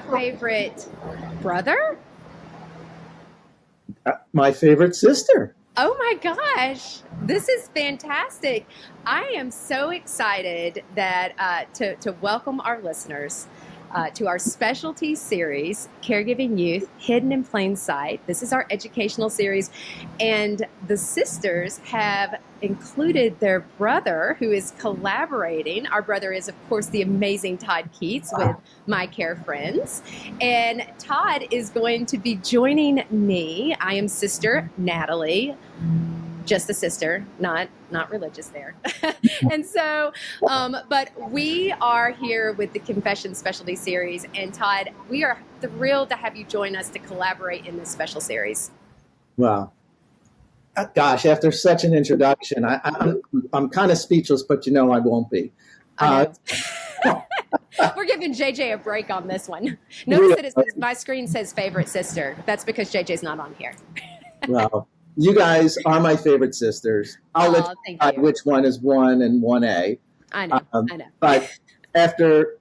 my favorite brother? My favorite sister. Oh my gosh, this is fantastic. I am so excited that to welcome our listeners to our specialty series, Caregiving Youth, Hidden in Plain Sight. This is our educational series, and the sisters have included their brother who is collaborating. Our brother is, of course, the amazing Todd Keats with My Care Friends, and Todd is going to be joining me. I am Sister Natalie, just a sister, not religious there. And so, but we are here with the Confession Specialty Series, and Todd, we are thrilled to have you join us to collaborate in this special series. Wow. Gosh, after such an introduction, I'm kind of speechless, but I won't be. I know. We're giving JJ a break on this one. Notice that it says, my screen says favorite sister. That's because JJ's not on here. Well, you guys are my favorite sisters. I'll let you decide which one is 1 and 1A. I know. But after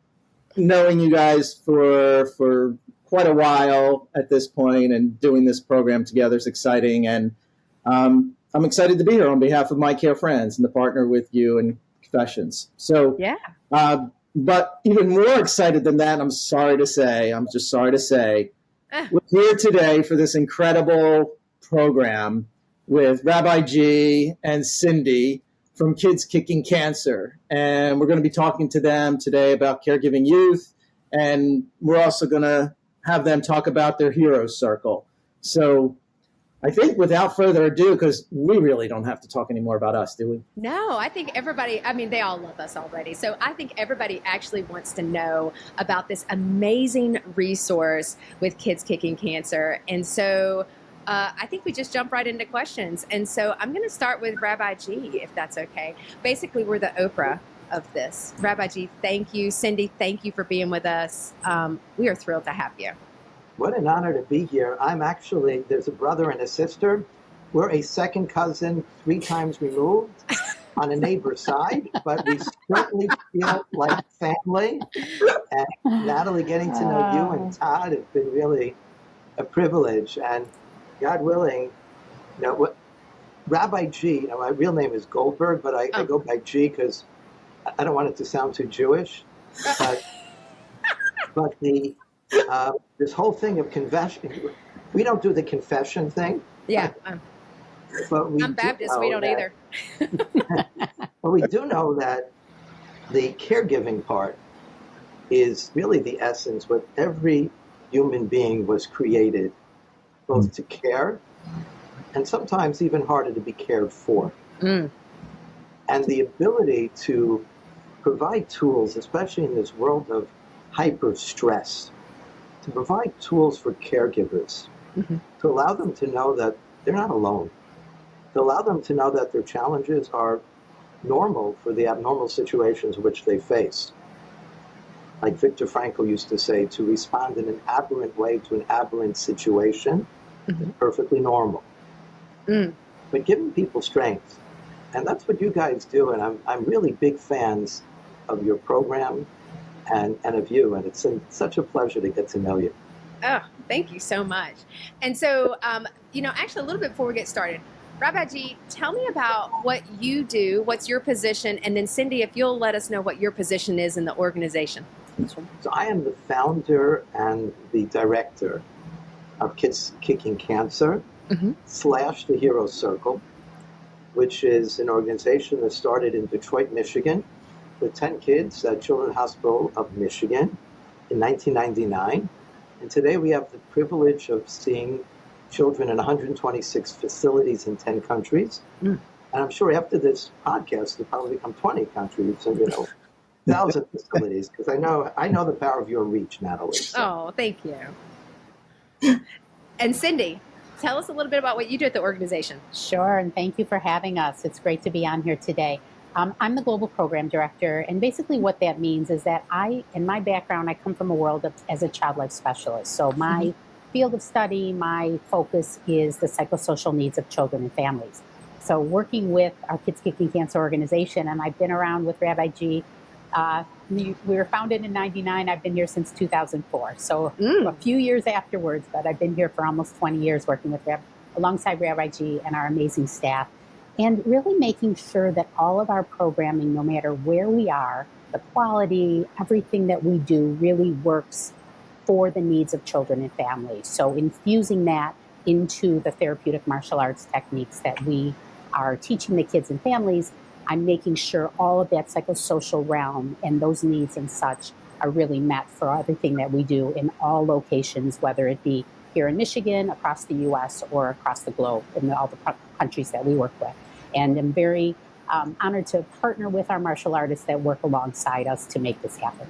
knowing you guys for quite a while at this point and doing this program together is exciting. And I'm excited to be here on behalf of My Care Friends and to partner with you in Confessions. So, yeah. But even more excited than that, I'm just sorry to say, we're here today for this incredible program with Rabbi G and Cindy from Kids Kicking Cancer. And we're going to be talking to them today about caregiving youth. And we're also going to have them talk about their hero circle. So I think without further ado, because we really don't have to talk anymore about us, do we? No, I think everybody, they all love us already. So I think everybody actually wants to know about this amazing resource with Kids Kicking Cancer. And so I think we just jump right into questions. And so I'm going to start with Rabbi G, if that's okay. Basically, we're the Oprah of this. Rabbi G, thank you. Cindy, thank you for being with us. We are thrilled to have you. What an honor to be here. There's a brother and a sister. We're a second cousin 3 times removed on a neighbor's side, but we certainly feel like family. And Natalie, getting to know you and Todd has been really a privilege. And God willing, Rabbi G, my real name is Goldberg, but I go by G because I don't want it to sound too Jewish. But this whole thing of confession, we don't do the confession thing. Yeah. But I'm Baptist, we don't either. But we do know that the caregiving part is really the essence what every human being was created, both to care and sometimes even harder to be cared for. And the ability to provide tools, especially in this world of hyper stress, to provide tools for caregivers, to allow them to know that they're not alone, to allow them to know that their challenges are normal for the abnormal situations which they face. Like Viktor Frankl used to say, to respond in an aberrant way to an aberrant situation is perfectly normal. But giving people strength, and that's what you guys do, and I'm really big fans of your program and of you, and it's such a pleasure to get to know you. Oh, thank you so much. And so, actually a little bit before we get started, Rabbi G, tell me about what you do, what's your position, and then Cindy, if you'll let us know what your position is in the organization. So I am the founder and the director of Kids Kicking Cancer / the Hero Circle, which is an organization that started in Detroit, Michigan, with 10 kids at Children's Hospital of Michigan in 1999. And today we have the privilege of seeing children in 126 facilities in 10 countries. And I'm sure after this podcast, it'll probably become 20 countries and, 1,000 facilities, because I know the power of your reach, Natalie. So. Oh, thank you. And Cindy, tell us a little bit about what you do at the organization. Sure, and thank you for having us. It's great to be on here today. I'm the global program director, and basically what that means is that in my background, I come from a world as a child life specialist. So my field of study, my focus is the psychosocial needs of children and families. So working with our Kids Kicking Cancer organization, and I've been around with Rabbi G we were founded in 99. I've been here since 2004. So a few years afterwards, but I've been here for almost 20 years working with alongside Rabbi G and our amazing staff, and really making sure that all of our programming, no matter where we are, the quality, everything that we do really works for the needs of children and families. So infusing that into the therapeutic martial arts techniques that we are teaching the kids and families, I'm making sure all of that psychosocial realm and those needs and such are really met for everything that we do in all locations, whether it be here in Michigan, across the U.S., or across the globe in all the countries that we work with. And I'm very honored to partner with our martial artists that work alongside us to make this happen.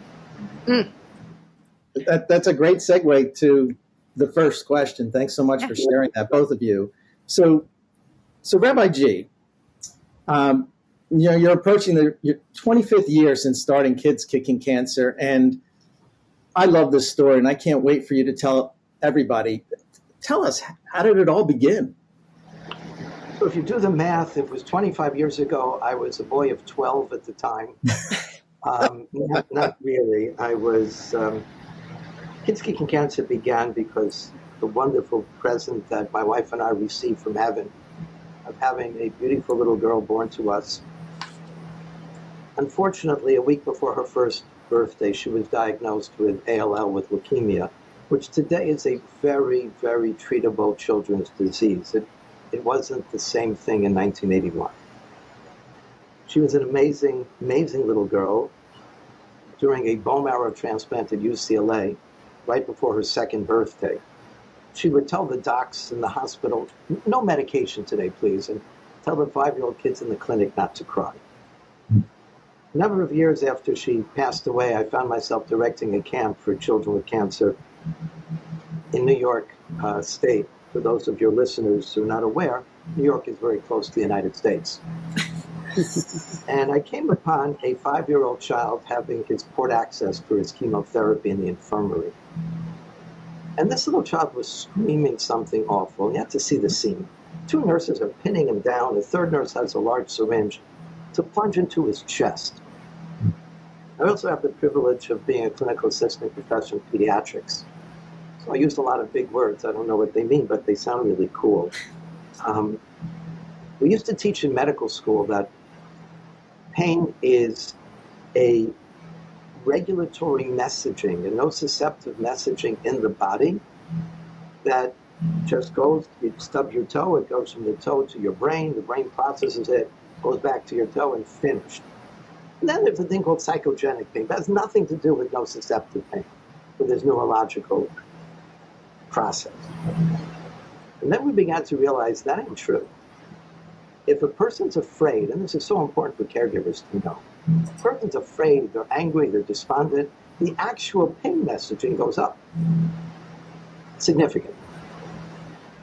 That's a great segue to the first question. Thanks so much for sharing that, both of you. So Rabbi G, you're approaching your 25th year since starting Kids Kicking Cancer, and I love this story, and I can't wait for you to tell everybody. Tell us, how did it all begin? So if you do the math, it was 25 years ago. I was a boy of 12 at the time. Not really. I was... Kids Kicking Cancer began because the wonderful present that my wife and I received from heaven of having a beautiful little girl born to us. Unfortunately, a week before her first birthday, she was diagnosed with ALL, with leukemia, which today is a very, very treatable children's disease. It wasn't the same thing in 1981. She was an amazing, amazing little girl. During a bone marrow transplant at UCLA, right before her second birthday, she would tell the docs in the hospital, no medication today, please, and tell the 5-year-old kids in the clinic not to cry. A number of years after she passed away, I found myself directing a camp for children with cancer in New York State. For those of your listeners who are not aware, New York is very close to the United States. And I came upon a 5-year-old child having his port access for his chemotherapy in the infirmary. And this little child was screaming something awful. You have to see the scene. 2 nurses are pinning him down. The 3rd nurse has a large syringe to plunge into his chest. I also have the privilege of being a clinical assistant professor in pediatrics. So I used a lot of big words. I don't know what they mean, but they sound really cool. We used to teach in medical school that pain is a regulatory messaging, a nociceptive messaging in the body that just goes, you stub your toe, it goes from the toe to your brain, the brain processes it, goes back to your toe, and finished. And then there's a thing called psychogenic pain. That has nothing to do with nociceptive pain, but there's neurological process. And then we began to realize that ain't true. If a person's afraid, and this is so important for caregivers to know, if a person's afraid, they're angry, they're despondent, the actual pain messaging goes up. Significant.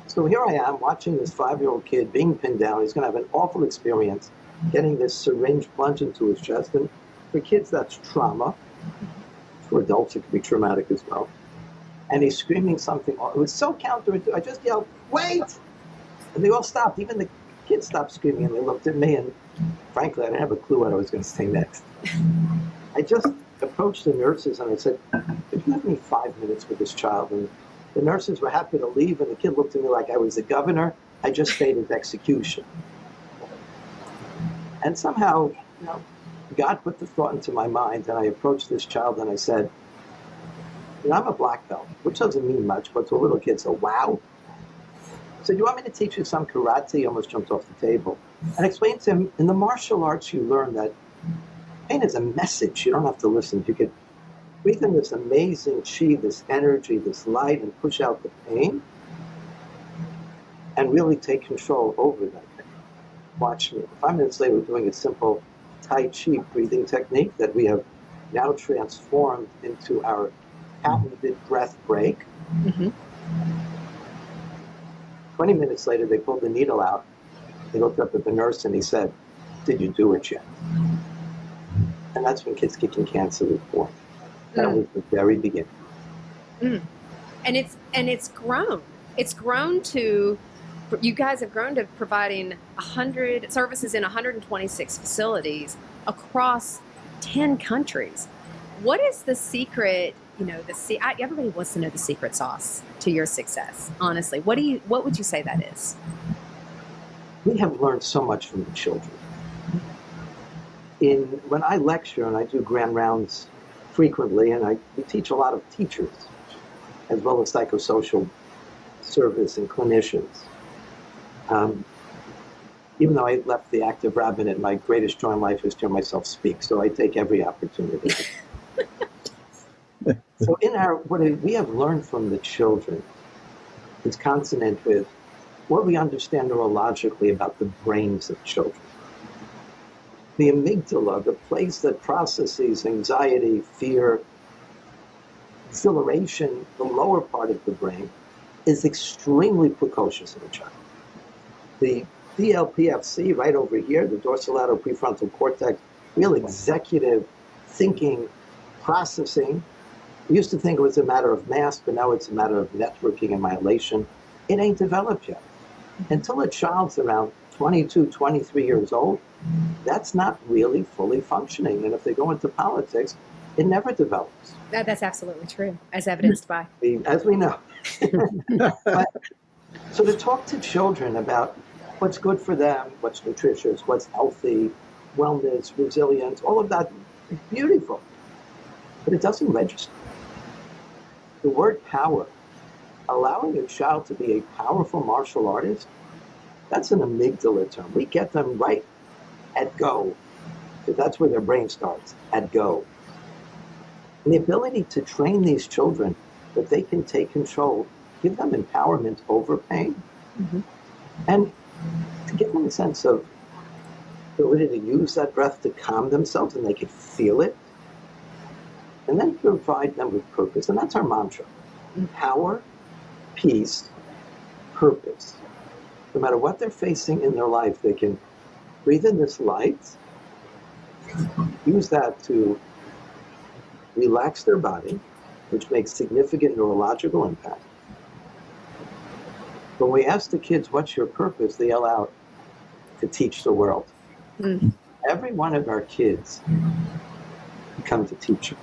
So here I am watching this 5-year-old kid being pinned down. He's going to have an awful experience getting this syringe plunged into his chest. And for kids, that's trauma. For adults, it can be traumatic as well. And he's screaming something. It was so counterintuitive. I just yelled, "Wait!" And they all stopped. Even the kids stopped screaming, and they looked at me. And frankly, I didn't have a clue what I was going to say next. I just approached the nurses, and I said, "Could you give me 5 minutes with this child?" And the nurses were happy to leave, and the kid looked at me like I was the governor. I just stayed his execution. And somehow, God put the thought into my mind, and I approached this child, and I said, I'm a black belt, which doesn't mean much, but to a little kid, it's a wow. So do you want me to teach you some karate? He almost jumped off the table. And I explained to him, in the martial arts, you learn that pain is a message. You don't have to listen. You could breathe in this amazing chi, this energy, this light, and push out the pain, and really take control over that pain. Watch me. 5 minutes later, we're doing a simple Tai Chi breathing technique that we have now transformed into our patented breath break. Mm-hmm. 20 minutes later, they pulled the needle out. He looked up at the nurse and he said, "Did you do it yet?" And that's when Kids Kicking Cancer was born. That was the very beginning. And it's grown. It's grown to, you guys have grown to providing 100 services in 126 facilities across 10 countries. What is the secret? Everybody wants to know the secret sauce to your success. Honestly, what would you say that is? We have learned so much from the children. When I lecture and I do grand rounds frequently, and we teach a lot of teachers as well as psychosocial service and clinicians. Even though I left the active rabbinate, my greatest joy in life is to hear myself speak, so I take every opportunity. So what we have learned from the children is consonant with what we understand neurologically about the brains of children. The amygdala, the place that processes anxiety, fear, exhilaration, the lower part of the brain, is extremely precocious in a child. The DLPFC right over here, the dorsolateral prefrontal cortex, real executive thinking, processing. We used to think it was a matter of mass, but now it's a matter of networking and myelination. It ain't developed yet. Until a child's around 22, 23 years old, that's not really fully functioning. And if they go into politics, it never develops. That's absolutely true, as evidenced by. As we know. So to talk to children about what's good for them, what's nutritious, what's healthy, wellness, resilience, all of that is beautiful. But it doesn't register. The word power, allowing a child to be a powerful martial artist, that's an amygdala term. We get them right at go, because that's where their brain starts, at go. And the ability to train these children that they can take control, give them empowerment over pain, and to give them a sense of ability to use that breath to calm themselves and they can feel it, and then provide them with purpose. And that's our mantra. Power, peace, purpose. No matter what they're facing in their life, they can breathe in this light, use that to relax their body, which makes significant neurological impact. When we ask the kids, what's your purpose? They yell out, to teach the world. Every one of our kids becomes a teacher.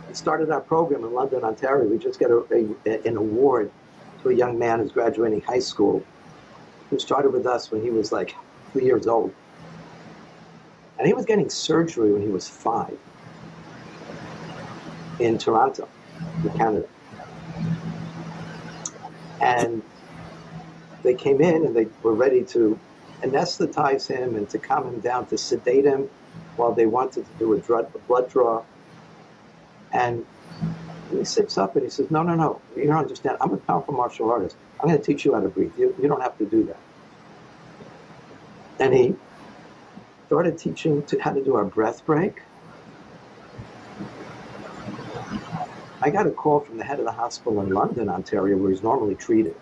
We started our program in London, Ontario. We just got an award to a young man who's graduating high school who started with us when he was like 3 years old. And he was getting surgery when he was 5 in Toronto, in Canada. And they came in and they were ready to anesthetize him and to calm him down, to sedate him while they wanted to do a blood draw. And he sits up and he says, no, you don't understand. I'm a powerful martial artist. I'm going to teach you how to breathe. You don't have to do that. And he started teaching how to do our breath break. I got a call from the head of the hospital in London, Ontario, where he's normally treated.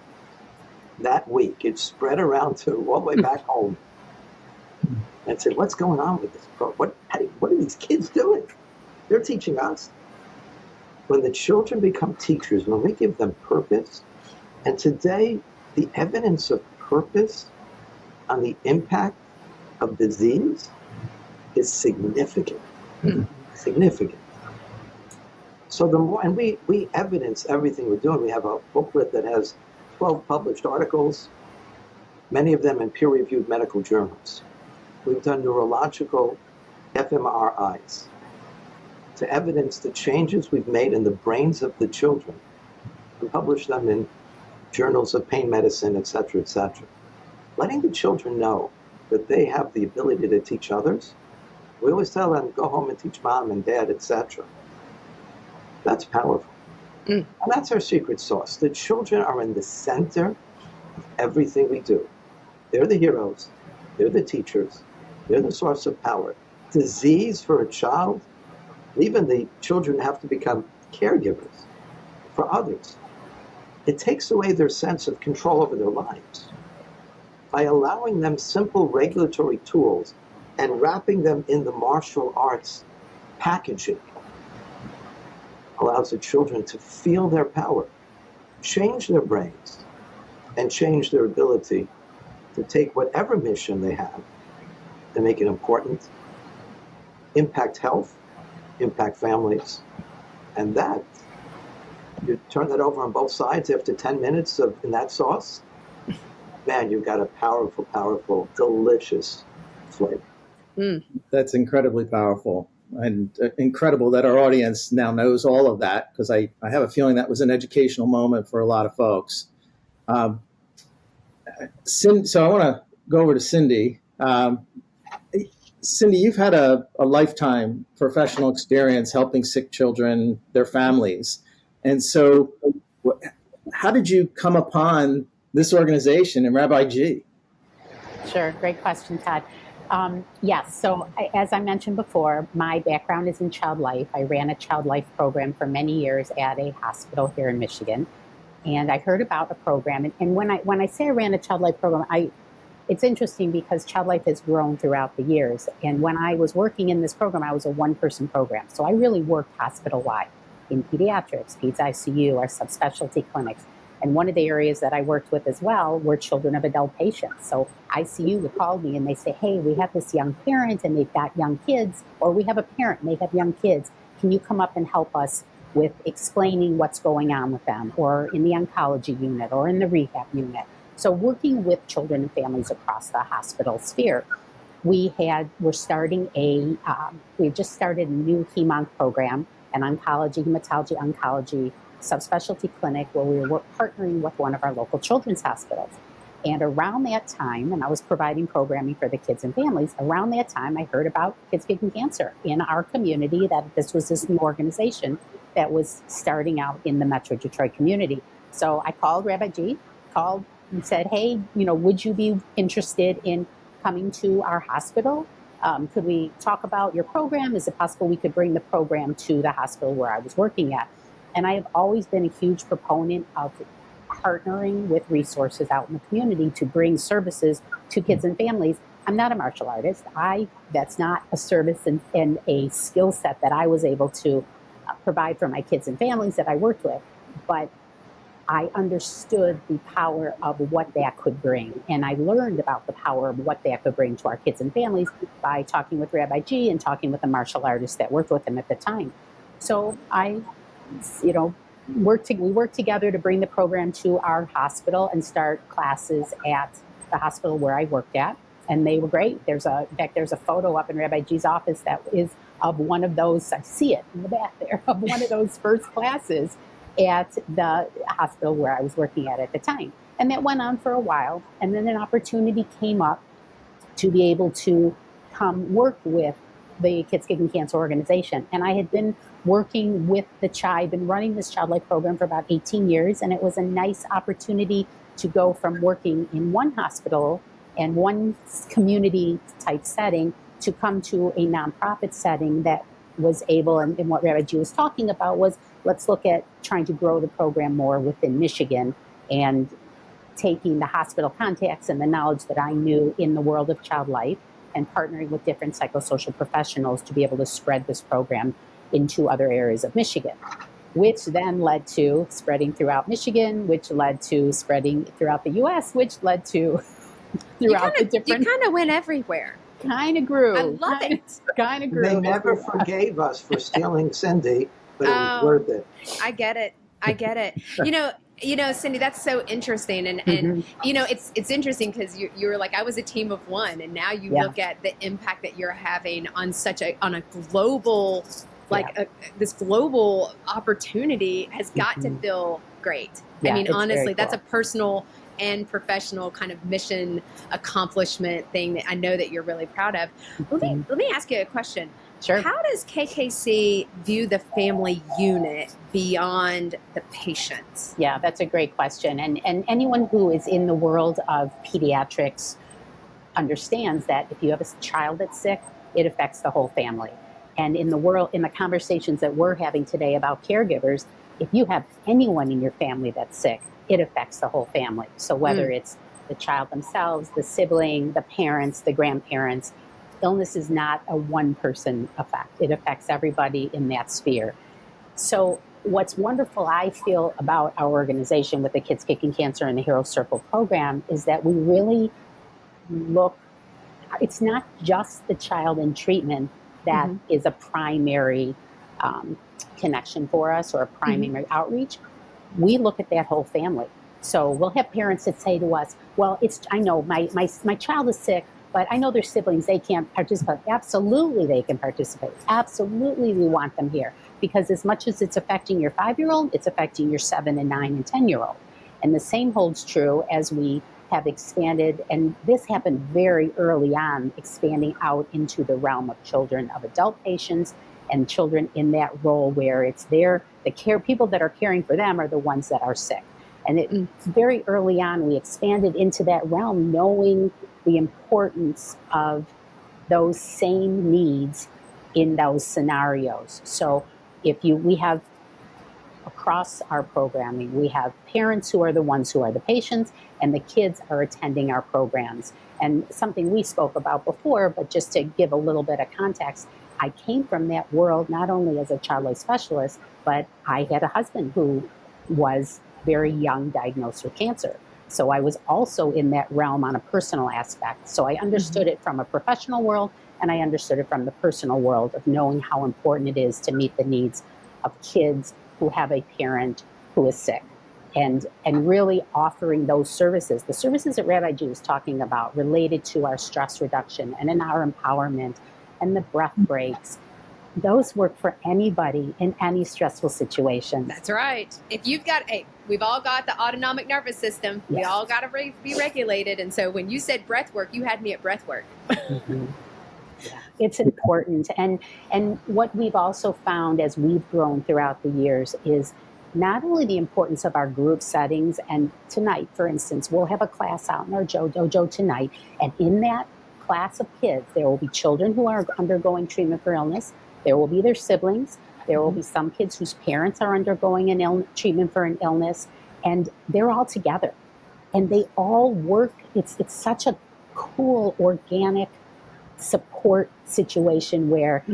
That week, it spread around to all the way back home. And said, what's going on with this? What are these kids doing? They're teaching us. When the children become teachers, when we give them purpose, and today, the evidence of purpose on the impact of disease is significant. Significant. So the more, and we evidence everything we're doing. We have a booklet that has 12 published articles, many of them in peer-reviewed medical journals. We've done neurological fMRIs to evidence the changes we've made in the brains of the children and publish them in journals of pain medicine, et cetera, et cetera. Letting the children know that they have the ability to teach others. We always tell them, go home and teach mom and dad, et cetera. That's powerful. And that's our secret sauce. The children are in the center of everything we do. They're the heroes. They're the teachers. They're the source of power. Disease for a child, even the children have to become caregivers for others. It takes away their sense of control over their lives. By allowing them simple regulatory tools and wrapping them in the martial arts packaging, allows the children to feel their power, change their brains, and change their ability to take whatever mission they have and make it important, impact health, impact families. And that, you turn that over on both sides after 10 minutes in that sauce, man, you've got a powerful, powerful, delicious flavor. That's incredibly powerful, and incredible that our audience now knows all of that, because I have a feeling that was an educational moment for a lot of folks. So I want to go over to Cindy. Cindy, you've had a lifetime professional experience helping sick children, their families. And so how did you come upon this organization and Rabbi G? Sure. Great question, Todd. Yes. So as I mentioned before, my background is in child life. I ran a child life program for many years at a hospital here in Michigan. And I heard about a program. And when I say I ran a child life program, it's interesting because child life has grown throughout the years. And when I was working in this program, I was a one-person program. So I really worked hospital-wide in pediatrics, peds ICU, our subspecialty clinics. And one of the areas that I worked with as well were children of adult patients. So ICU would call me and they say, hey, we have this young parent and they've got young kids, or we have a parent and they have young kids. Can you come up and help us with explaining what's going on with them, or in the oncology unit or in the rehab unit? So working with children and families across the hospital sphere. We just started a new hem-onc program, an oncology, hematology, oncology subspecialty clinic where we were partnering with one of our local children's hospitals. And around that time, and I was providing programming for the kids and families, around that time I heard about Kids Kicking Cancer in our community, that this was this new organization that was starting out in the Metro Detroit community. So I called Rabbi G, and said, hey, would you be interested in coming to our hospital? Could we talk about your program? Is it possible we could bring the program to the hospital where I was working at? And I have always been a huge proponent of partnering with resources out in the community to bring services to kids and families. I'm not a martial artist. That's not a service and a skill set that I was able to provide for my kids and families that I worked with. But I understood the power of what that could bring. And I learned about the power of what that could bring to our kids and families by talking with Rabbi G and talking with the martial artists that worked with him at the time. So we worked together to bring the program to our hospital and start classes at the hospital where I worked at. And they were great. There's a photo up in Rabbi G's office that is of one of those, I see it in the back there, of one of those first classes at the hospital where I was working at the time. And that went on for a while. And then an opportunity came up to be able to come work with the Kids Kicking Cancer organization. And I had been working with I've been running this child life program for about 18 years. And it was a nice opportunity to go from working in one hospital and one community type setting to come to a nonprofit setting that was able, and what Rabbi G was talking about was, let's look at trying to grow the program more within Michigan and taking the hospital contacts and the knowledge that I knew in the world of child life and partnering with different psychosocial professionals to be able to spread this program into other areas of Michigan, which then led to spreading throughout Michigan, which led to spreading throughout the U.S., which led to throughout the different... You kind of went everywhere. Kind of grew. I love it. Kind of grew. They never forgave us for stealing Cindy, but it was worth it. I get it. Cindy, that's so interesting. And it's interesting because you were like, I was a team of one, and now you look at the impact that you're having on on a global, this global opportunity has got to feel great. Yeah, I mean, honestly, cool. That's a personal and professional kind of mission accomplishment thing that I know that you're really proud of. Let me ask you a question. Sure. How does KKC view the family unit beyond the patients? Yeah, that's a great question. And anyone who is in the world of pediatrics understands that if you have a child that's sick, it affects the whole family. And in the conversations that we're having today about caregivers, if you have anyone in your family that's sick, it affects the whole family. So whether it's the child themselves, the sibling, the parents, the grandparents, illness is not a one-person effect. It affects everybody in that sphere. So what's wonderful, I feel, about our organization with the Kids Kicking Cancer and the Hero Circle program is that we really it's not just the child in treatment that is a primary connection for us or a primary outreach, we look at that whole family. So we'll have parents that say to us, well, I know my child is sick, but I know their siblings, they can't participate. Absolutely, they can participate. Absolutely, we want them here. Because as much as it's affecting your 5-year-old, it's affecting your 7 and 9 and 10-year-old. And the same holds true as we have expanded, and this happened very early on, expanding out into the realm of children of adult patients and children in that role where it's the people that are caring for them are the ones that are sick. And very early on, we expanded into that realm, knowing the importance of those same needs in those scenarios. So we have across our programming, we have parents who are the ones who are the patients, and the kids are attending our programs. And something we spoke about before, but just to give a little bit of context, I came from that world not only as a child life specialist, but I had a husband who was very young, diagnosed with cancer. So I was also in that realm on a personal aspect. So I understood it from a professional world, and I understood it from the personal world of knowing how important it is to meet the needs of kids who have a parent who is sick, and really offering those services. The services that Rabbi G was talking about related to our stress reduction and in our empowerment and the breath breaks, those work for anybody in any stressful situation. That's right. If you've got we've all got the autonomic nervous system. Yes. We all got to be regulated. And so when you said breath work, you had me at breath work. Yeah, it's important. And what we've also found as we've grown throughout the years is not only the importance of our group settings, and tonight, for instance, we'll have a class out in our dojo tonight, and in that class of kids, there will be children who are undergoing treatment for illness, there will be their siblings, there will be some kids whose parents are undergoing treatment for an illness, and they're all together. And they all work, it's such a cool, organic support situation where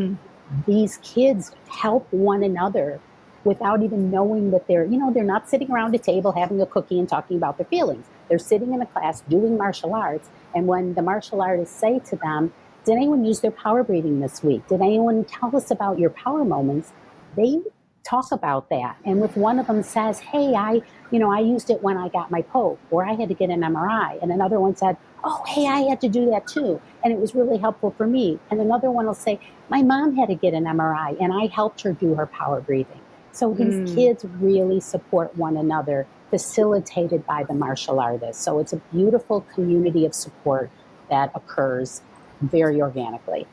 these kids help one another without even knowing that they're not sitting around a table having a cookie and talking about their feelings. They're sitting in a class doing martial arts, and when the martial artists say to them, did anyone use their power breathing this week? Did anyone tell us about your power moments? They talk about that. And if one of them says, hey, I used it when I got my poke, or I had to get an MRI. And another one said, oh, hey, I had to do that too, and it was really helpful for me. And another one will say, my mom had to get an MRI, and I helped her do her power breathing. So these kids really support one another, facilitated by the martial artists. So it's a beautiful community of support that occurs very organically.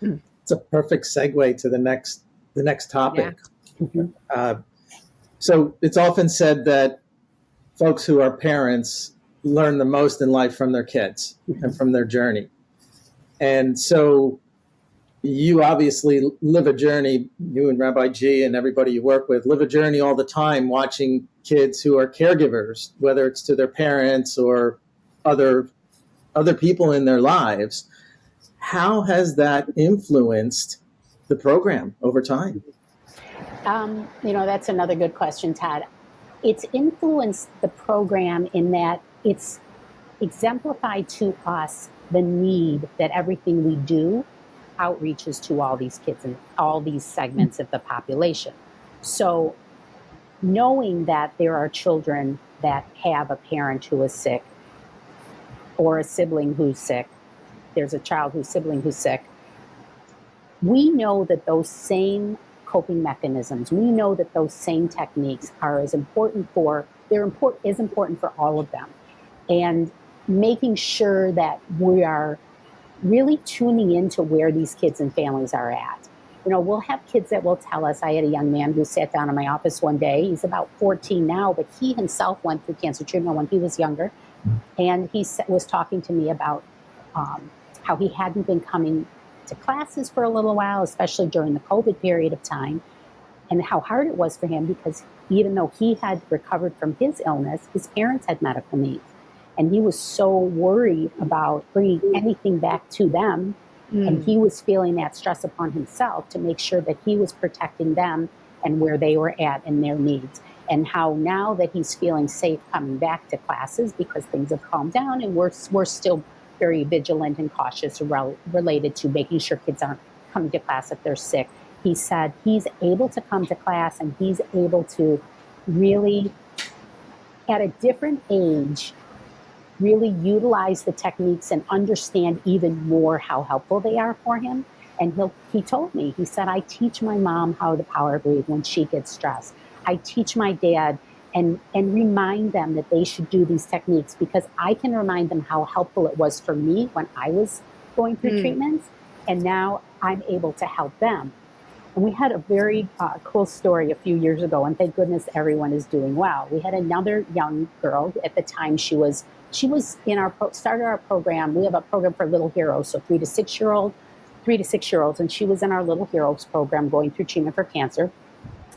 It's a perfect segue to the next topic. Yeah. So it's often said that folks who are parents learn the most in life from their kids and from their journey. And so you obviously live a journey, you and Rabbi G and everybody you work with live a journey all the time, watching kids who are caregivers, whether it's to their parents or other people in their lives. How has that influenced the program over time? That's another good question, Todd. It's influenced the program in that it's exemplified to us the need that everything we do outreaches to all these kids and all these segments of the population. So knowing that there are children that have a parent who is sick or a sibling who's sick, there's a child whose sibling who's sick, we know that those same coping mechanisms, we know that those same techniques are as important for all of them. And making sure that we are really tuning into where these kids and families are at. We'll have kids that will tell us. I had a young man who sat down in my office one day. He's about 14 now, but he himself went through cancer treatment when he was younger. And he was talking to me about how he hadn't been coming to classes for a little while, especially during the COVID period of time, and how hard it was for him because even though he had recovered from his illness, his parents had medical needs. And he was so worried about bringing anything back to them. And he was feeling that stress upon himself to make sure that he was protecting them and where they were at and their needs. And how now that he's feeling safe coming back to classes because things have calmed down, and we're still very vigilant and cautious related to making sure kids aren't coming to class if they're sick. he said he's able to come to class and he's able to really, at a different age, really utilize the techniques and understand even more how helpful they are for him. And he told me, he said, I teach my mom how to power breathe when she gets stressed. I teach my dad and remind them that they should do these techniques, because I can remind them how helpful it was for me when I was going through treatments. And now I'm able to help them. And we had a very cool story a few years ago, and thank goodness everyone is doing well. We had another young girl at the time. She was in our started our program. We have a program for little heroes, so 3 to 6 year olds, and she was in our Little Heroes program going through treatment for cancer.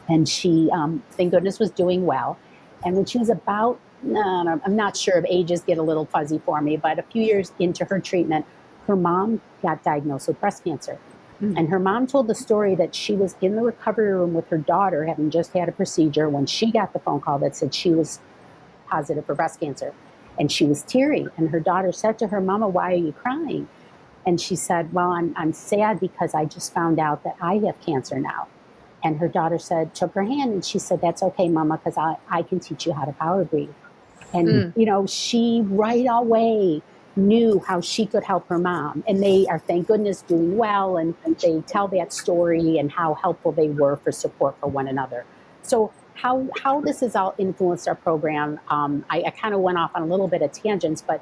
And she, thank goodness, was doing well. And when she was about, I'm not sure if ages get a little fuzzy for me, but a few years into her treatment, her mom got diagnosed with breast cancer. And her mom told the story that she was in the recovery room with her daughter, having just had a procedure, when she got the phone call that said she was positive for breast cancer. And she was teary. And her daughter said to her, Mama, why are you crying? And she said, well, I'm sad because I just found out that I have cancer now. And her daughter took her hand and she said, that's okay, Mama, because I can teach you how to power breathe. And, she right away knew how she could help her mom. And they are, thank goodness, doing well. And they tell that story and how helpful they were for support for one another. So how this has all influenced our program, I kind of went off on a little bit of tangents, but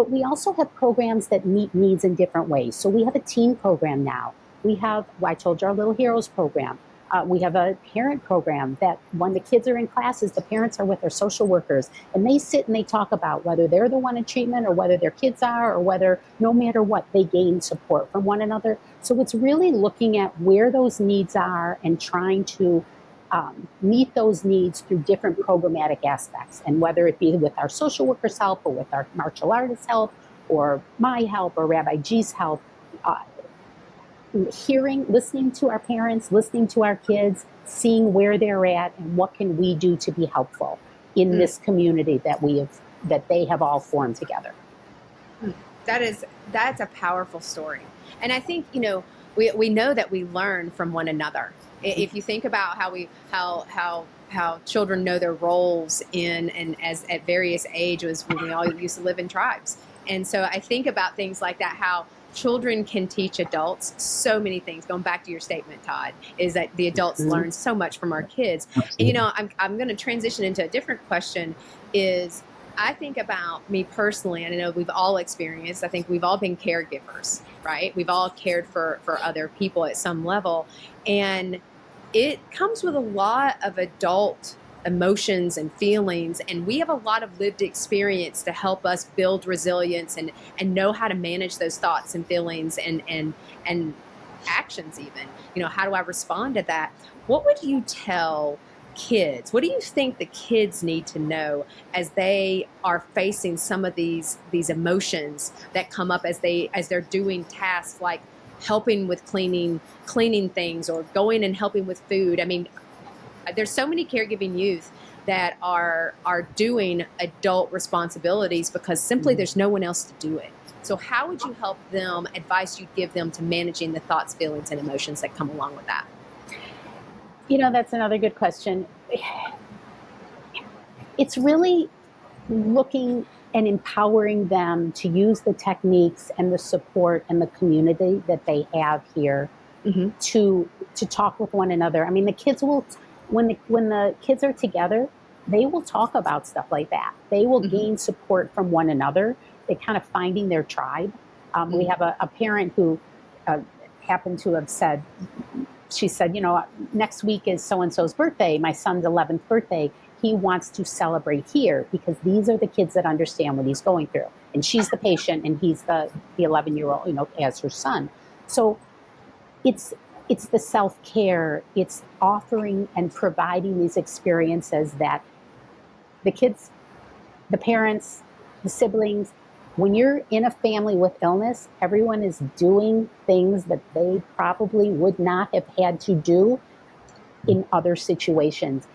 we also have programs that meet needs in different ways. So we have a teen program now. We have, I told you, our Little Heroes program. We have a parent program that when the kids are in classes, the parents are with their social workers, and they sit and they talk about whether they're the one in treatment or whether their kids are, or whether no matter what, they gain support from one another. So it's really looking at where those needs are and trying to meet those needs through different programmatic aspects. And whether it be with our social workers' help or with our martial artists' help or my help or Rabbi G's help, listening to our parents, listening to our kids, seeing where they're at and what can we do to be helpful in this community that they have all formed together. That's a powerful story. And I think, we know that we learn from one another. If you think about how children know their roles at various ages, when we all used to live in tribes. And so I think about things like that, how children can teach adults so many things. Going back to your statement, Todd, is that the adults learn so much from our kids. And, I'm going to transition into a different question. Is I think about me personally, and I know we've all experienced, I think we've all been caregivers, right? We've all cared for other people at some level. And it comes with a lot of adult emotions and feelings, and we have a lot of lived experience to help us build resilience and know how to manage those thoughts and feelings and actions even. How do I respond to that? What would you tell kids? What do you think the kids need to know as they are facing some of these emotions that come up as they're doing tasks like helping with cleaning things or going and helping with food? I mean, there's so many caregiving youth that are doing adult responsibilities because simply there's no one else to do it. So how would you help them, advice you'd give them to managing the thoughts, feelings, and emotions that come along with that? That's another good question. It's really looking and empowering them to use the techniques and the support and the community that they have here to talk with one another. I mean, the kids will, when the kids are together, they will talk about stuff like that. They will gain support from one another. They're kind of finding their tribe. We have a parent who happened to have said, she said, next week is so-and-so's birthday, my son's 11th birthday. He wants to celebrate here because these are the kids that understand what he's going through. And she's the patient and he's the 11-year-old, as her son. So it's the self-care, it's offering and providing these experiences that the kids, the parents, the siblings, when you're in a family with illness, everyone is doing things that they probably would not have had to do in other situations.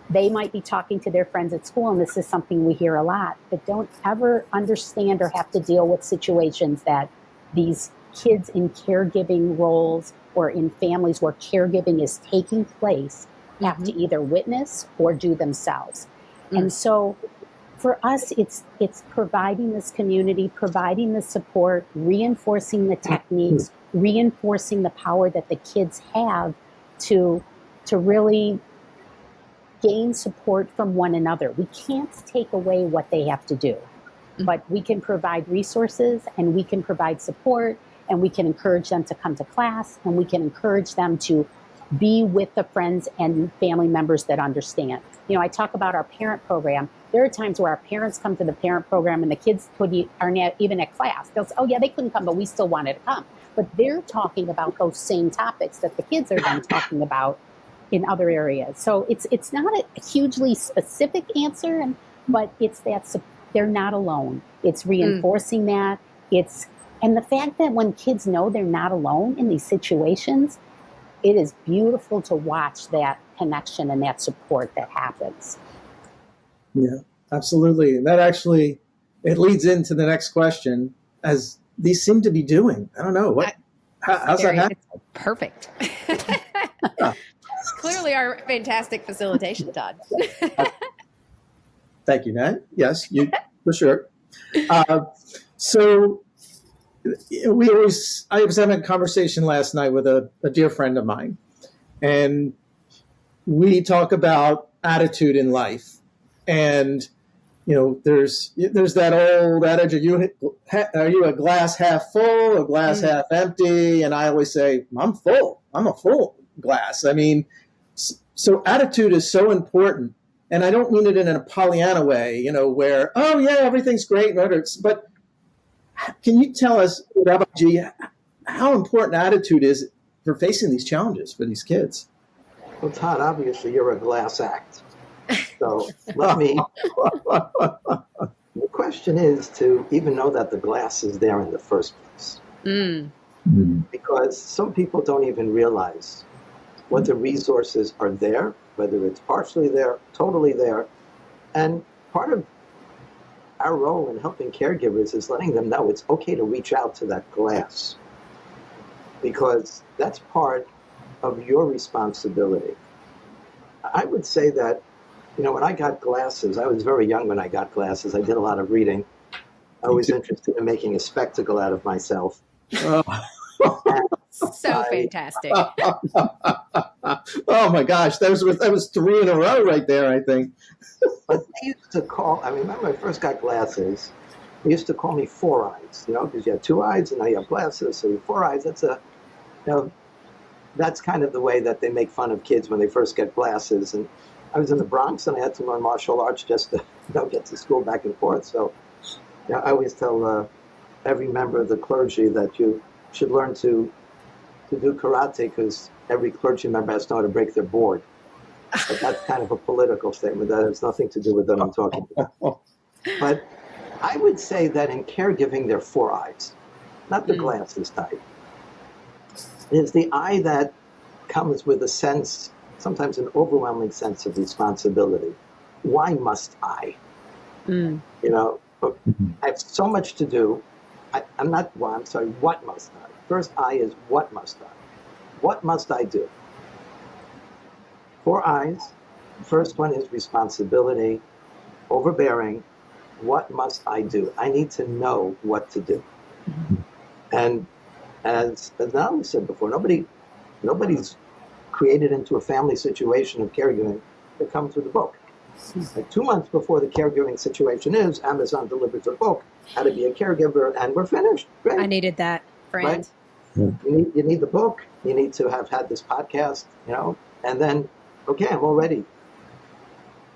They might be talking to their friends at school, and this is something we hear a lot, but don't ever understand or have to deal with situations that these kids in caregiving roles or in families where caregiving is taking place have to either witness or do themselves. And so for us, it's providing this community, providing the support, reinforcing the techniques, reinforcing the power that the kids have to really gain support from one another. We can't take away what they have to do, but we can provide resources and we can provide support and we can encourage them to come to class and we can encourage them to be with the friends and family members that understand. You know, I talk about our parent program. There are times where our parents come to the parent program and the kids are not even at class. They'll say, oh yeah, they couldn't come, but we still wanted to come. But they're talking about those same topics that the kids are then talking about in other areas. So it's not a hugely specific answer, but it's that they're not alone. It's reinforcing that. And the fact that when kids know they're not alone in these situations, it is beautiful to watch that connection and that support that happens. Yeah, absolutely. And that actually, it leads into the next question, as these seem to be doing. I don't know. How's that happen? Perfect. Clearly our fantastic facilitation, Todd. Thank you, Nat. Yes, you for sure. So I was having a conversation last night with a dear friend of mine, and we talk about attitude in life. And you know, there's that old adage: are you a glass half full, a glass half empty? And I always say, I'm full. I'm a full glass. I mean, so attitude is so important, and I don't mean it in a Pollyanna way, you know, where everything's great, but can you tell us, Rabbi G, how important attitude is for facing these challenges for these kids? Well, Todd, obviously you're a glass act. So let me. The question is to even know that the glass is there in the first place. Because some people don't even realize what the resources are there, whether it's partially there, totally there. And part of our role in helping caregivers is letting them know it's okay to reach out to that glass, because that's part of your responsibility. I would say that, you know, when I got glasses, I was very young when I got glasses. I did a lot of reading. I was interested in making a spectacle out of myself. So fantastic. Oh my gosh, that was 3 in a row right there, I think. But they used to I remember when I first got glasses, they used to call me Four Eyes, you know, because you have 2 eyes and now you have glasses, so you're 4 eyes. That's kind of the way that they make fun of kids when they first get glasses. And I was in the Bronx and I had to learn martial arts just to get to school back and forth. So I always tell every member of the clergy that you should learn to do karate, because every clergy member has to know how to break their board. But that's kind of a political statement. That has nothing to do with what I'm talking about. But I would say that in caregiving, there are 4 eyes, not the glasses type. It's the eye that comes with a sense, sometimes an overwhelming sense of responsibility. Why must I? You know, I have so much to do. What must I? First I is what must I? What must I do? 4 eyes. First one is responsibility, overbearing. What must I do? I need to know what to do. And as Natalie said before, nobody's created into a family situation of caregiving that comes with a book. Like 2 months before the caregiving situation is, Amazon delivers a book, How to Be a Caregiver, and we're finished. Great. I needed that, friend. Right? You need the book. You need to have had this podcast, you know, and then, okay, I'm all ready.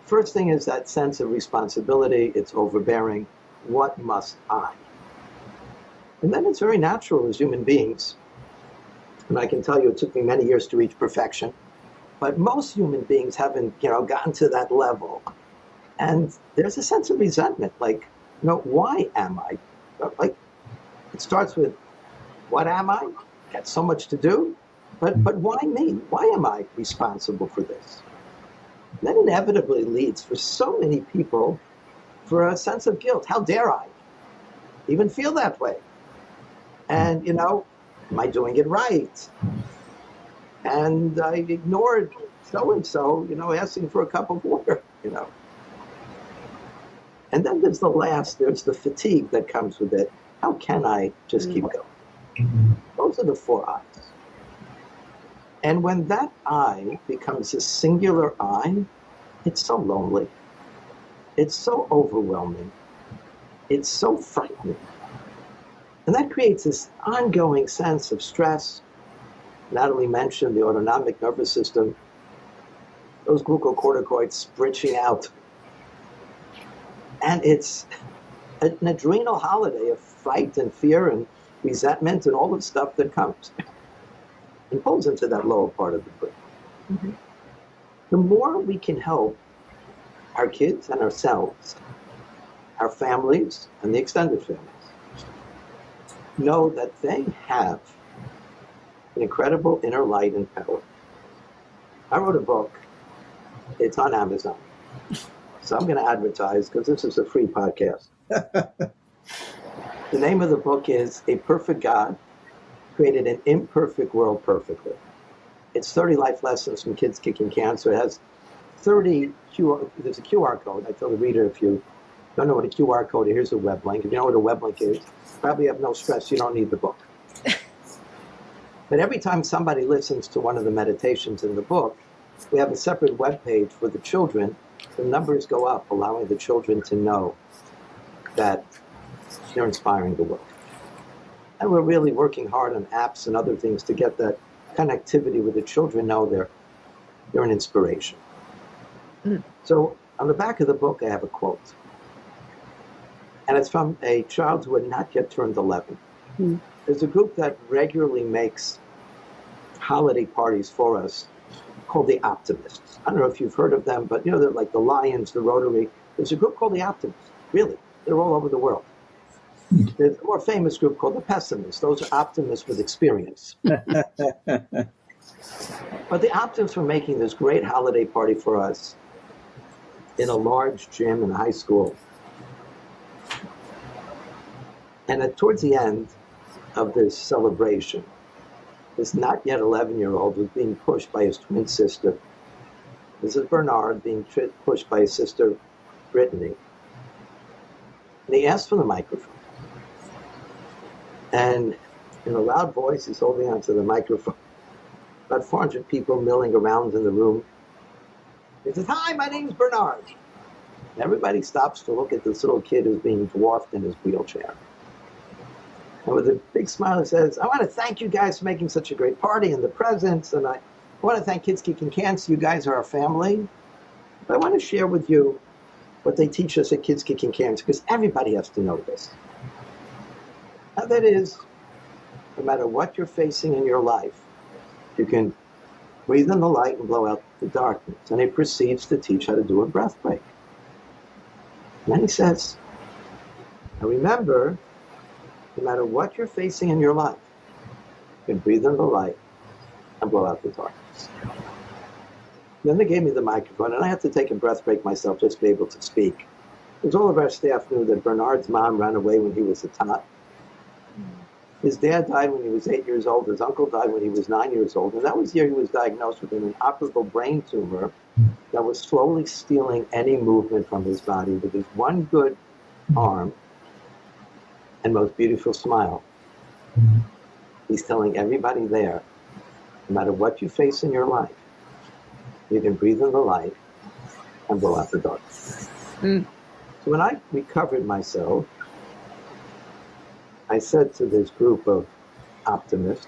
First thing is that sense of responsibility. It's overbearing. What must I? And then it's very natural as human beings. And I can tell you it took me many years to reach perfection. But most human beings haven't, gotten to that level. And there's a sense of resentment, like, why am I? Like, it starts with, what am I? Got so much to do. But why me? Why am I responsible for this? And that inevitably leads for so many people for a sense of guilt. How dare I even feel that way? And, am I doing it right? And I ignored so-and-so, asking for a cup of water. And then there's the fatigue that comes with it. How can I just keep going? Those are the 4 I's. And when that I becomes a singular I, it's so lonely. It's so overwhelming. It's so frightening. And that creates this ongoing sense of stress. Natalie mentioned the autonomic nervous system, those glucocorticoids spritching out. And it's an adrenal holiday of fright and fear and resentment and all the stuff that comes and pulls into that lower part of the brain. Mm-hmm. The more we can help our kids and ourselves, our families and the extended families, know that they have an incredible inner light and power. I wrote a book. It's on Amazon. So I'm going to advertise because this is a free podcast. The name of the book is A Perfect God Created an Imperfect World Perfectly. It's 30 life lessons from kids kicking cancer. It has 30 there's a QR code. I tell the reader, if you don't know what a QR code is, here's a web link. If you know what a web link is, probably have no stress. You don't need the book. But every time somebody listens to one of the meditations in the book, we have a separate web page for the children. The numbers go up, allowing the children to know that they're inspiring the world. And we're really working hard on apps and other things to get that connectivity with the children know they're an inspiration. So on the back of the book, I have a quote. And it's from a child who had not yet turned 11. There's a group that regularly makes holiday parties for us called the Optimists. I don't know if you've heard of them, but they're like the Lions, the Rotary. There's a group called the Optimists. Really, they're all over the world. There's a more famous group called the Pessimists. Those are optimists with experience. But the Optimists were making this great holiday party for us in a large gym in a high school. And towards the end of this celebration, this not yet 11-year-old was being pushed by his twin sister. This is Bernard being pushed by his sister, Brittany. And he asked for the microphone. And in a loud voice, he's holding onto the microphone. About 400 people milling around in the room. He says, "Hi, my name's Bernard." And everybody stops to look at this little kid who's being dwarfed in his wheelchair. And with a big smile, he says, "I want to thank you guys for making such a great party and the presents. And I want to thank Kids Kicking Cancer. You guys are our family. But I want to share with you what they teach us at Kids Kicking Cancer, because everybody has to know this. And that is, no matter what you're facing in your life, you can breathe in the light and blow out the darkness." And he proceeds to teach how to do a breath break. And then he says, "Now remember, no matter what you're facing in your life, you can breathe in the light and blow out the darkness." Then they gave me the microphone, and I had to take a breath break myself just to be able to speak. Because all of our staff knew that Bernard's mom ran away when he was a tot. His dad died when he was 8 years old. His uncle died when he was 9 years old. And that was the year he was diagnosed with an inoperable brain tumor that was slowly stealing any movement from his body. With his one good arm and most beautiful smile, he's telling everybody there, no matter what you face in your life, you can breathe in the light and blow out the darkness. So when I recovered myself, I said to this group of optimists,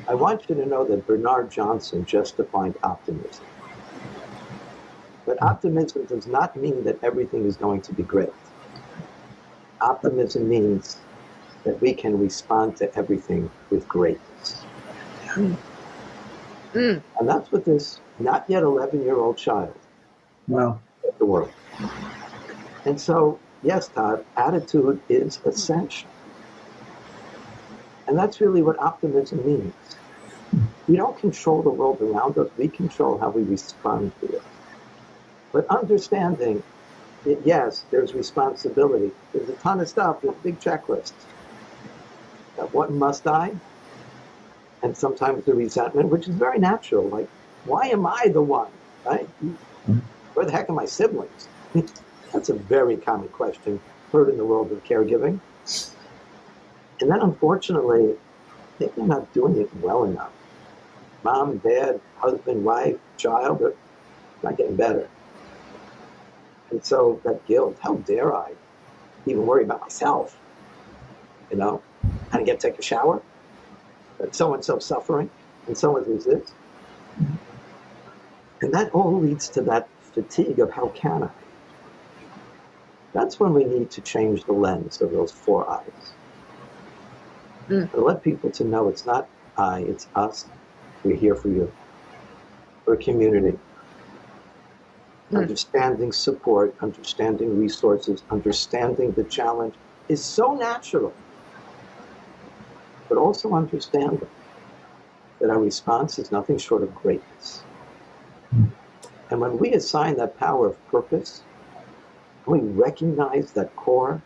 "I want you to know that Bernard Johnson just defined optimism. But optimism does not mean that everything is going to be great. Optimism means that we can respond to everything with greatness." And that's what this not yet 11-year-old child at the world. And so, yes, Todd, attitude is essential. And that's really what optimism means. We don't control the world around us. We control how we respond to it. But understanding that, yes, there's responsibility. There's a ton of stuff. There's a big checklist. What must I? and sometimes the resentment, which is very natural. Like, why am I the one, right? Where the heck are my siblings? That's a very common question heard in the world of caregiving. And then, unfortunately, I think they're not doing it well enough. Mom, dad, husband, wife, child, they're not getting better. And so that guilt, how dare I even worry about myself? You know, I didn't get to take a shower, but so-and-so suffering, and so-and-so is this. And that all leads to that fatigue of how can I? That's when we need to change the lens of those four eyes. And let people to know it's not I, it's us. We're here for you. We're a community. Understanding support, understanding resources, understanding the challenge is so natural. But also understanding that our response is nothing short of greatness. And when we assign that power of purpose, we recognize that core,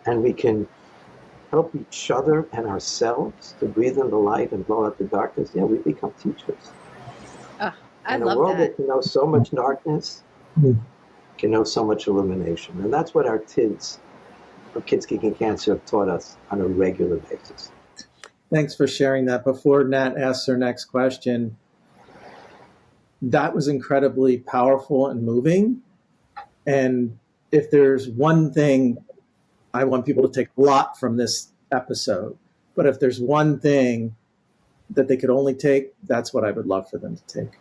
and we can help each other and ourselves to breathe in the light and blow out the darkness, yeah, we become teachers. I love that. In a world that can know so much darkness, can know so much illumination. And that's what our kids kicking cancer have taught us on a regular basis. Thanks for sharing that. Before Nat asks her next question, that was incredibly powerful and moving. And if there's one thing, I want people to take a lot from this episode, but if there's one thing that they could only take, that's what I would love for them to take.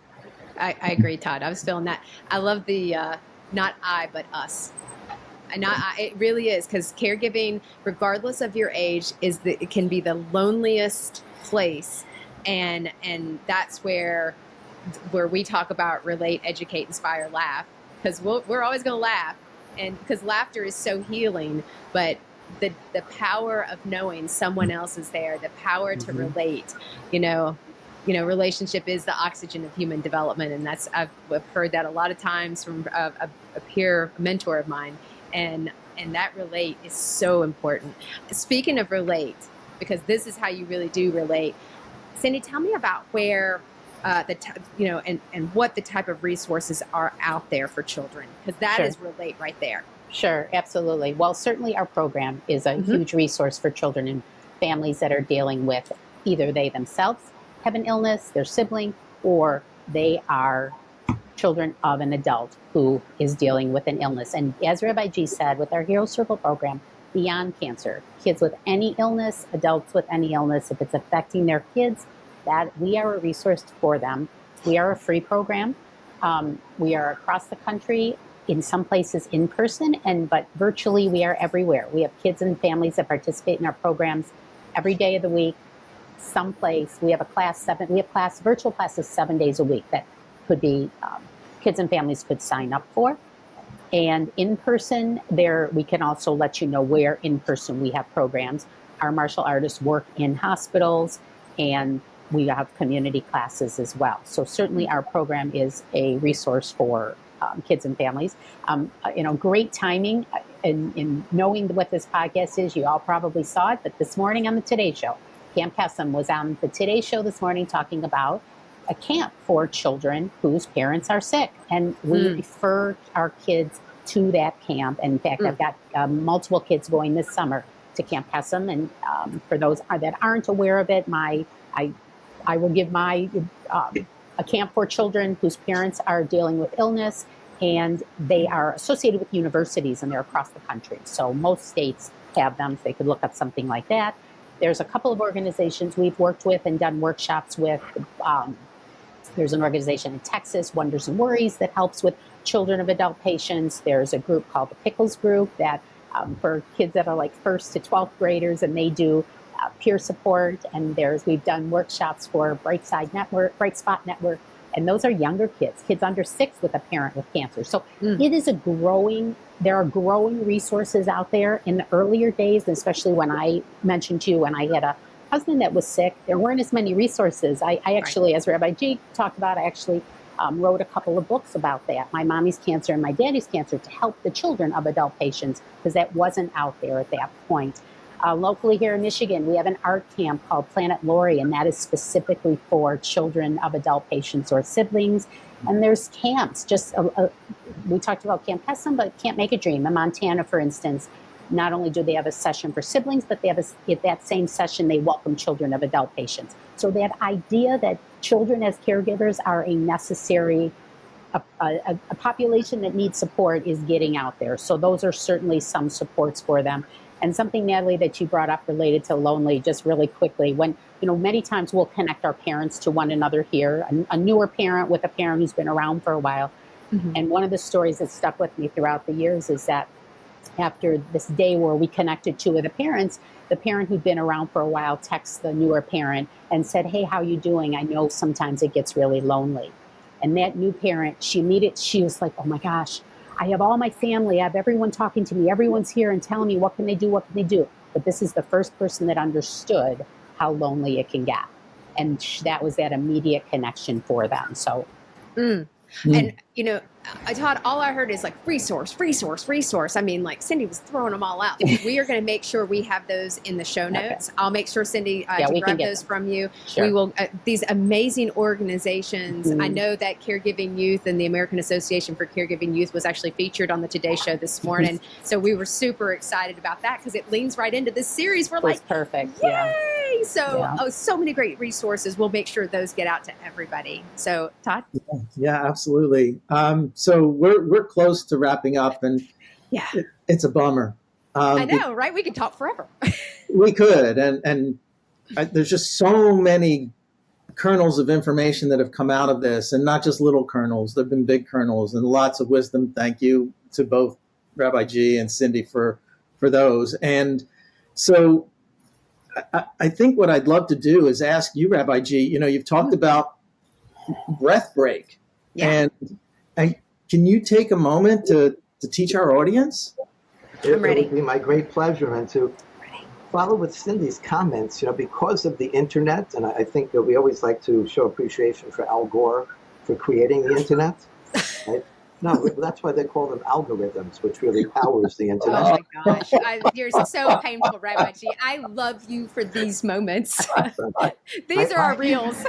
I agree, Todd. I was feeling that. I love the not I, but us. And it really is, because caregiving, regardless of your age, it can be the loneliest place, and that's where we talk about relate, educate, inspire, laugh, because we're always going to laugh, and because laughter is so healing. But the power of knowing someone else is there, the power to relate, relationship is the oxygen of human development, and I've heard that a lot of times from a peer mentor of mine. And that relate is so important. Speaking of relate, because this is how you really do relate, Cindy, tell me about where and what the type of resources are out there for children, because that is relate right there. Sure, absolutely. Well, certainly our program is a huge resource for children and families that are dealing with either they themselves have an illness, their sibling, or they are children of an adult who is dealing with an illness. And as Rabbi G said, with our Hero Circle program, beyond cancer, kids with any illness, adults with any illness, if it's affecting their kids, that we are a resource for them. We are a free program. We are across the country, in some places in person, but virtually we are everywhere. We have kids and families that participate in our programs every day of the week. Someplace we have virtual classes 7 days a week that could be kids and families could sign up for. And in person, there we can also let you know where in person we have programs. Our martial artists work in hospitals, and we have community classes as well. So certainly our program is a resource for kids and families. Great timing in knowing what this podcast is. You all probably saw it, but this morning on the Today Show, Camp Kesem was on the Today Show this morning talking about a camp for children whose parents are sick. And we refer our kids to that camp. And in fact, I've got multiple kids going this summer to Camp Kesem. And for those that aren't aware of it, I will give a camp for children whose parents are dealing with illness, and they are associated with universities, and they're across the country. So most states have them, so they could look up something like that. There's a couple of organizations we've worked with and done workshops with. There's an organization in Texas, Wonders and Worries, that helps with children of adult patients. There's a group called the Pickles Group that for kids that are like 1st to 12th graders, and they do peer support. And we've done workshops for Bright Spot Network, and those are younger kids under 6 with a parent with cancer. So it is there are growing resources out there. In the earlier days, especially when I mentioned to you, when I had a husband that was sick, there weren't as many resources. I actually, as Rabbi G talked about, I actually wrote a couple of books about that, my mommy's cancer and my daddy's cancer, to help the children of adult patients, because that wasn't out there at that point. Locally here in Michigan, we have an art camp called Planet Lori, and that is specifically for children of adult patients or siblings. And there's camps. We talked about Camp Pessim, but Camp Make a Dream in Montana, for instance. Not only do they have a session for siblings, but they have at that same session, they welcome children of adult patients. So that idea that children as caregivers are a necessary, a population that needs support is getting out there. So those are certainly some supports for them. And something, Natalie, that you brought up related to lonely, just really quickly, when, many times we'll connect our parents to one another here, a newer parent with a parent who's been around for a while. Mm-hmm. And one of the stories that stuck with me throughout the years is that after this day where we connected two of the parent who'd been around for a while texts the newer parent and said, "Hey, how you doing? I know sometimes it gets really lonely." And that new parent, she was like, "Oh my gosh, I have all my family. I have everyone talking to me. Everyone's here and telling me what can they do. But this is the first person that understood how lonely it can get." And that was that immediate connection for them. So. And, Todd, all I heard is like resource. I mean, like Cindy was throwing them all out. We are going to make sure we have those in the show notes. Okay. I'll make sure, Cindy, to grab those from you. Sure. We will, these amazing organizations. I know that Caregiving Youth and the American Association for Caregiving Youth was actually featured on the Today Show this morning. So we were super excited about that because it leans right into this series. We're like, perfect. Yay! Yeah. So, so many great resources. We'll make sure those get out to everybody. So, Todd? Yeah, absolutely. So we're close to wrapping up, and it's a bummer. I know, right? We could talk forever. We could, and there's just so many kernels of information that have come out of this, and not just little kernels. There've been big kernels and lots of wisdom. Thank you to both Rabbi G and Cindy for those. And so I think what I'd love to do is ask you, Rabbi G. You've talked about breath break, and can you take a moment to teach our audience? It would be my great pleasure, and to follow with Cindy's comments, because of the internet, and I think that we always like to show appreciation for Al Gore for creating the internet. Right? No, that's why they call them algorithms, which really powers the internet. Oh my gosh, you're so painful, Rabbi G. I love you for these moments. These are our reels.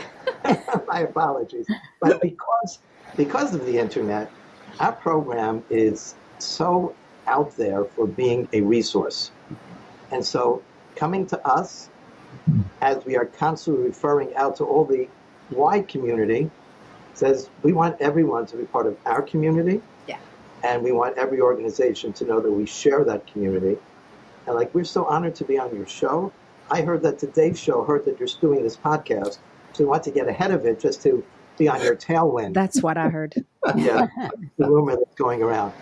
My apologies, but because of the internet, our program is so out there for being a resource. And so coming to us, as we are constantly referring out to all the wide community, says we want everyone to be part of our community. Yeah. And we want every organization to know that we share that community. And we're so honored to be on your show. I heard that today's show heard that you're doing this podcast, so we want to get ahead of it just to be on your tailwind. That's what I heard. Yeah, the rumor that's going around.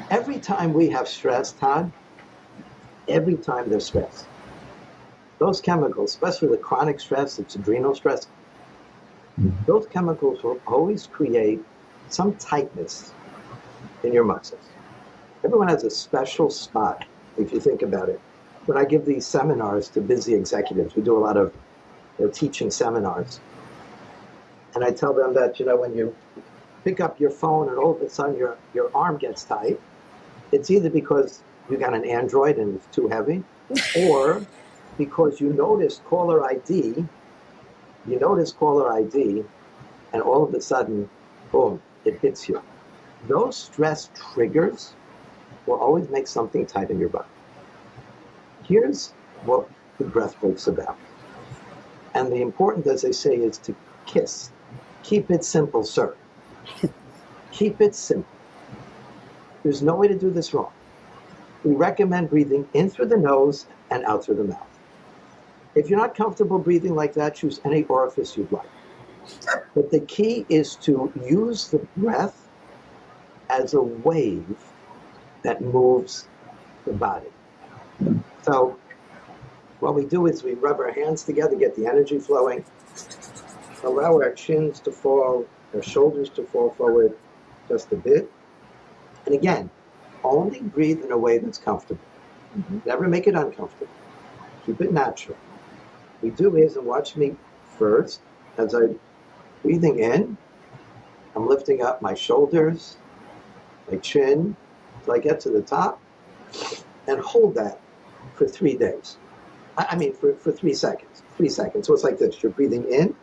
Every time we have stress, Todd, every time there's stress, those chemicals, especially the chronic stress, it's adrenal stress, those chemicals will always create some tightness in your muscles. Everyone has a special spot, if you think about it. When I give these seminars to busy executives, we do a lot of teaching seminars. And I tell them that, when you pick up your phone and all of a sudden your arm gets tight, it's either because you got an Android and it's too heavy, or because you noticed caller ID, and all of a sudden, boom, it hits you. Those stress triggers will always make something tight in your body. Here's what the breath work's about. And the important, as they say, is to kiss. Keep it simple, sir. Keep it simple. There's no way to do this wrong. We recommend breathing in through the nose and out through the mouth. If you're not comfortable breathing like that, choose any orifice you'd like. But the key is to use the breath as a wave that moves the body. So what we do is we rub our hands together, get the energy flowing, allow our chins to fall, our shoulders to fall forward just a bit. And again, only breathe in a way that's comfortable. Never make it uncomfortable. Keep it natural. We do is, and watch me first, as I'm breathing in, I'm lifting up my shoulders, my chin, till I get to the top, and hold that for 3 days. I mean, for 3 seconds. 3 seconds. So it's like this. You're breathing in.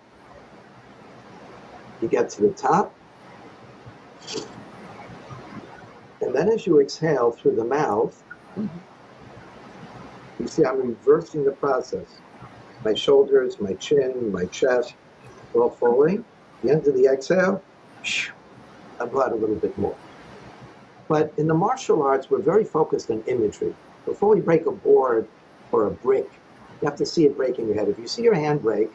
You get to the top. And then as you exhale through the mouth, you see I'm reversing the process. My shoulders, my chin, my chest, all falling. The end of the exhale, I blood a little bit more. But in the martial arts, we're very focused on imagery. Before we break a board or a brick, you have to see it break in your head. If you see your hand break,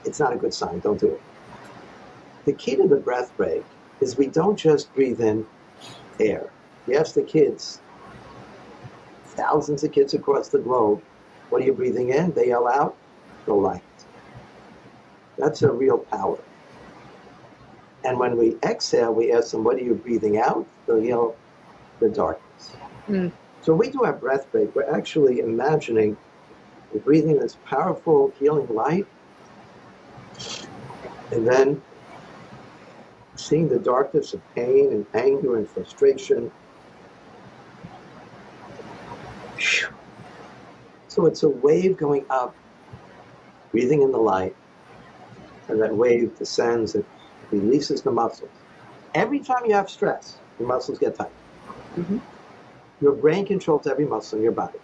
it's not a good sign. Don't do it. The key to the breath break is we don't just breathe in air. You ask the kids, thousands of kids across the globe, what are you breathing in? They yell out, the light. That's a real power. And when we exhale, we ask them, what are you breathing out? They'll yell, the darkness. So when we do our breath break, we're actually imagining we're breathing this powerful, healing light, and then seeing the darkness of pain and anger and frustration. So it's a wave going up, breathing in the light, and that wave descends and releases the muscles. Every time you have stress, your muscles get tight. Your brain controls every muscle in your body.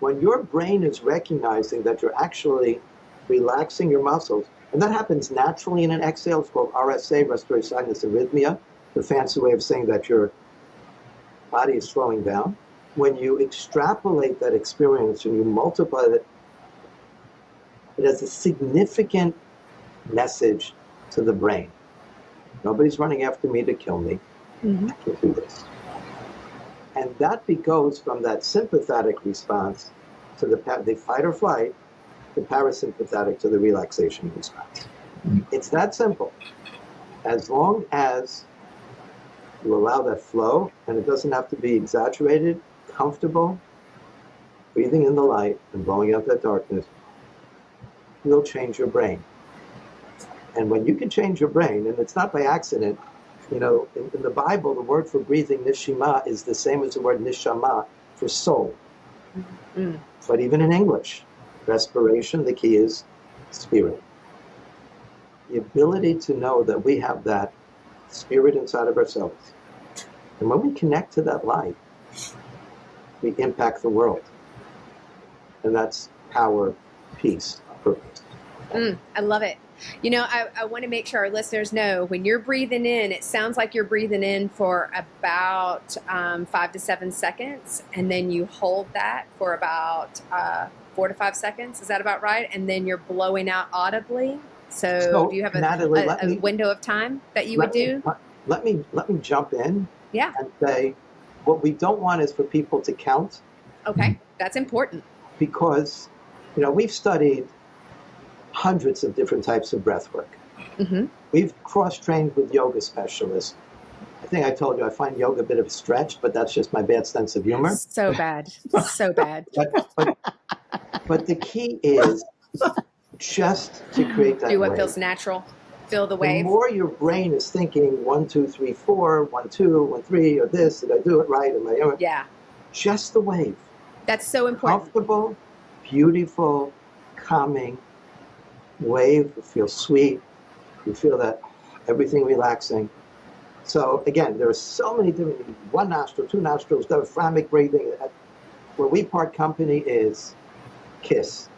When your brain is recognizing that you're actually relaxing your muscles, and that happens naturally in an exhale, it's called RSA, respiratory sinus arrhythmia, the fancy way of saying that your body is slowing down. When you extrapolate that experience and you multiply it, it has a significant message to the brain. Nobody's running after me to kill me. I can do this. And that goes from that sympathetic response to the fight or flight, the parasympathetic to the relaxation response. It's that simple. As long as you allow that flow, and it doesn't have to be exaggerated, comfortable, breathing in the light and blowing out that darkness, you'll change your brain. And when you can change your brain, and it's not by accident, you know, in the Bible, the word for breathing, nishima, is the same as the word nishama for soul. But even in English, respiration, the key is spirit. The ability to know that we have that spirit inside of ourselves. And when we connect to that light, we impact the world. And that's power, peace, purpose. I love it. You know, I want to make sure our listeners know when you're breathing in, it sounds like you're breathing in for about 5 to 7 seconds, and then you hold that for about 4 to 5 seconds. Is that about right? And then you're blowing out audibly. So do you have a window of time that you would do? Let me jump in. Yeah. And say, what we don't want is for people to count. Okay, that's important. Because, you know, we've studied hundreds of different types of breath work. We've cross-trained with yoga specialists. I think I told you I find yoga a bit of a stretch, but that's just my bad sense of humor. So bad. So bad. But the key is just to create that do what wave. Feels natural. Feel the wave. The more your brain is thinking 1, 2, 3, 4, 1, 2, 1, 3, or this, did I do it right? Am I? Yeah. Just the wave. That's so important. Comfortable, beautiful, calming wave. You feel sweet. You feel that everything relaxing. So again, there are so many different, 1 nostril, 2 nostrils, diaphragmatic breathing. Where we part company is kiss.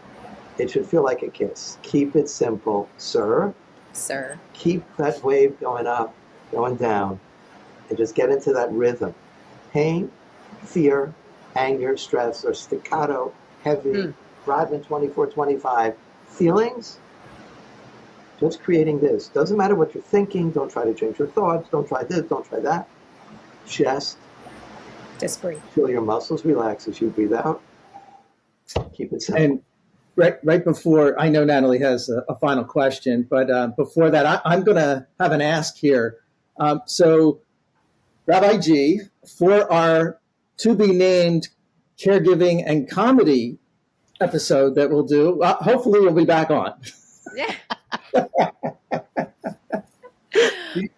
It should feel like a kiss. Keep it simple, sir. Sir. Keep that wave going up, going down, and just get into that rhythm. Pain, fear, anger, stress, or staccato, heavy, driving 24, 25. Feelings, just creating this. Doesn't matter what you're thinking. Don't try to change your thoughts. Don't try this. Don't try that. Just breathe. Feel your muscles relax as you breathe out. Keep it simple. And right before, I know Natalie has a final question, but before that, I'm going to have an ask here. So, Rabbi G, for our to-be-named caregiving and comedy episode that we'll do, hopefully we'll be back on. Yeah.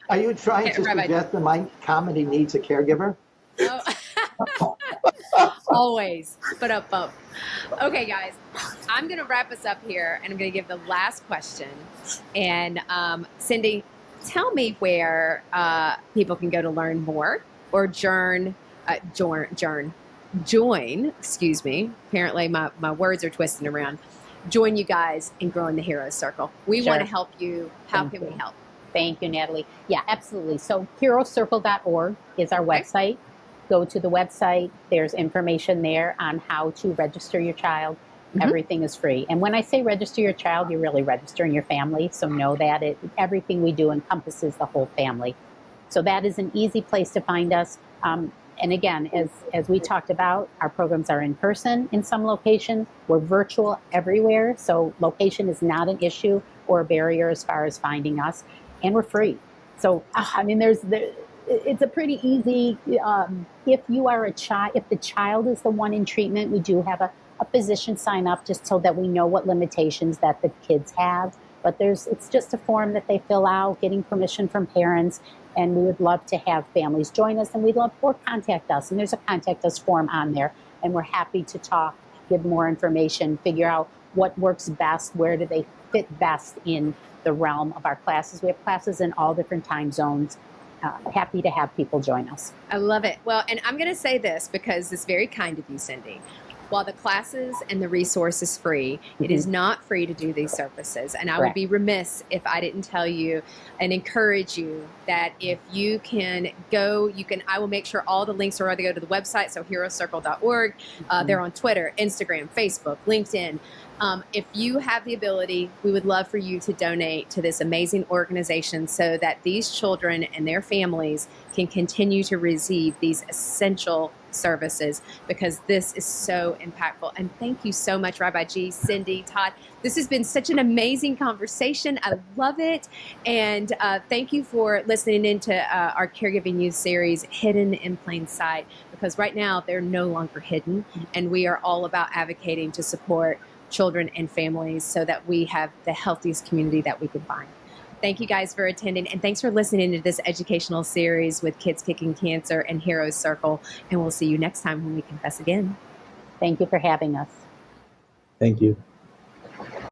Are you trying to suggest that my comedy needs a caregiver? Oh. Always. But up, up. Okay, guys, I'm going to wrap us up here, and I'm going to give the last question. And Cindy, tell me where people can go to learn more or join. Excuse me. Apparently, my words are twisting around. Join you guys in growing the Hero Circle. We want to help you. How can we help? Thank you, Natalie. Yeah, absolutely. So heroescircle.org is our website. Go to the website. There's information there on how to register your child. Everything is free. And when I say register your child, you're really registering your family. So know that everything we do encompasses the whole family. So that is an easy place to find us. And again, as we talked about, our programs are in person in some locations. We're virtual everywhere. So location is not an issue or a barrier as far as finding us. And we're free. So, I mean, it's a pretty easy, if you are if the child is the one in treatment, we do have a physician sign up just so that we know what limitations that the kids have. But it's just a form that they fill out, getting permission from parents. And we would love to have families join us, and we'd love or contact us. And there's a contact us form on there, and we're happy to talk, give more information, figure out what works best, where do they fit best in the realm of our classes. We have classes in all different time zones. Happy to have people join us. I love it. Well, and I'm going to say this because it's very kind of you, Cindy. While the classes and the resource is free, it is not free to do these services. And I would be remiss if I didn't tell you and encourage you that if you can go, I will make sure all the links are to go to the website. So heroescircle.org. They're on Twitter, Instagram, Facebook, LinkedIn. If you have the ability, we would love for you to donate to this amazing organization so that these children and their families can continue to receive these essential services, because this is so impactful. And thank you so much, Rabbi G, Cindy, Todd. This has been such an amazing conversation. I love it. And thank you for listening into our Caregiving Youth series, Hidden in Plain Sight, because right now they're no longer hidden. And we are all about advocating to support children and families so that we have the healthiest community that we can find. Thank you guys for attending, and thanks for listening to this educational series with Kids Kicking Cancer and Heroes Circle. And we'll see you next time when we confess again. Thank you for having us. Thank you.